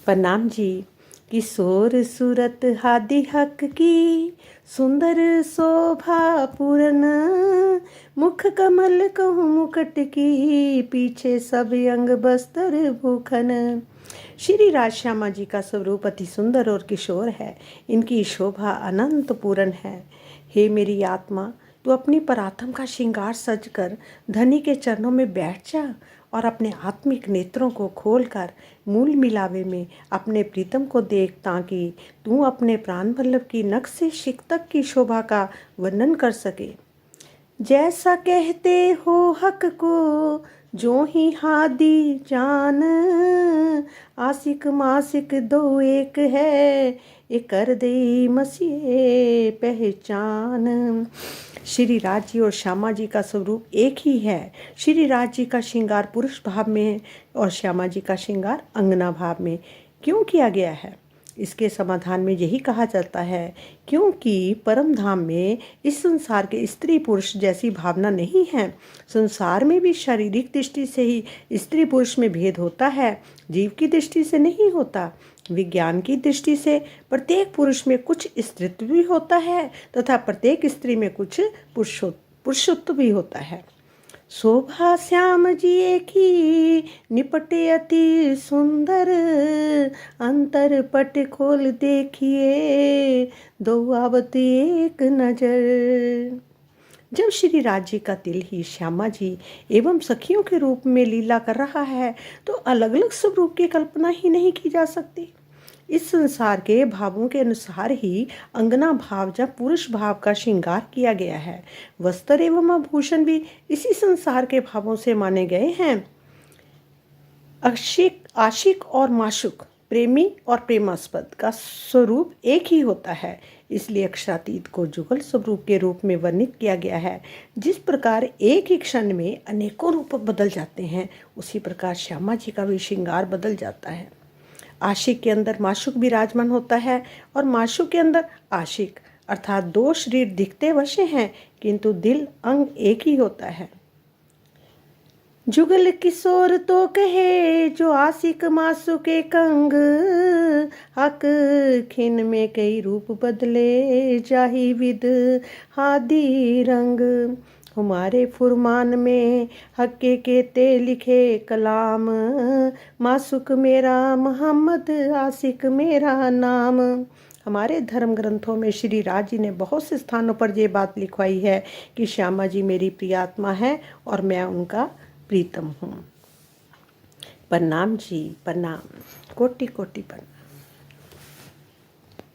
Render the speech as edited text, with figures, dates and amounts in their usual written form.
प्रणाम जी। किशोर सूरत हादी हक की सुंदर शोभा पूरन, मुख कमल कहूँ मुकुट की पीछे सब अंग बस्तर भूखन। श्री राज श्यामा जी का स्वरूप अति सुंदर और किशोर है। इनकी शोभा अनंत पूर्ण है। हे मेरी आत्मा, तू अपनी परात्म का श्रृंगार सज कर धनी के चरणों में बैठ जा और अपने आत्मिक नेत्रों को खोलकर मूल मिलावे में अपने प्रीतम को देख, ताकि तू अपने प्राण वल्लभ की नख से शिख तक की शोभा का वर्णन कर सके। जैसा कहते हो हक को जो ही हादी जान, आशिक मासिक दो एक है, ये कर दे मसीह पहचान। श्री राज जी और श्यामा जी का स्वरूप एक ही है। श्री राज जी का श्रृंगार पुरुष भाव में है और श्यामा जी का श्रृंगार अंगना भाव में क्यों किया गया है? इसके समाधान में यही कहा जाता है, क्योंकि परम धाम में इस संसार के स्त्री पुरुष जैसी भावना नहीं है। संसार में भी शारीरिक दृष्टि से ही स्त्री पुरुष में भेद होता है, जीव की दृष्टि से नहीं होता। विज्ञान की दृष्टि से प्रत्येक पुरुष में कुछ स्त्रीत्व भी होता है तथा प्रत्येक स्त्री में कुछ पुरुषत्व भी होता है। शोभा श्याम जी एक ही निपटे अति सुंदर, अंतर पट खोल देखिए दो आवत एक नजर। जब श्री राज जी का तिल ही श्यामा जी एवं सखियों के रूप में लीला कर रहा है तो अलग अलग स्वरूप की कल्पना ही नहीं की जा सकती। इस संसार के भावों के अनुसार ही अंगना भाव या पुरुष भाव का श्रृंगार किया गया है। वस्त्र एवं आभूषण भी इसी संसार के भावों से माने गए हैं। आशिक और माशुक, प्रेमी और प्रेमास्पद का स्वरूप एक ही होता है। इसलिए अक्षरातीत को जुगल स्वरूप के रूप में वर्णित किया गया है। जिस प्रकार एक ही क्षण में अनेकों रूप बदल जाते हैं, उसी प्रकार श्यामा जी का भी श्रृंगार बदल जाता है। आशिक के अंदर माशुक विराजमान होता है और माशुक के अंदर आशिक, अर्थात दो शरीर दिखते वैसे हैं किंतु दिल अंग एक ही होता है। जुगल किशोर तो कहे जो आशिक माशुक एक अंग, हक खिन में कई रूप बदले जाहि विद हादी रंग। हमारे फुरमान में हक्के के ते लिखे कलाम, मासुक मेरा मोहम्मद आशिक मेरा नाम। हमारे धर्म ग्रंथों में श्री राज जी ने बहुत से स्थानों पर ये बात लिखवाई है कि श्यामा जी मेरी प्रियात्मा है और मैं उनका प्रीतम हूँ। प्रणाम जी, प्रणाम, कोटि कोटि प्रणाम।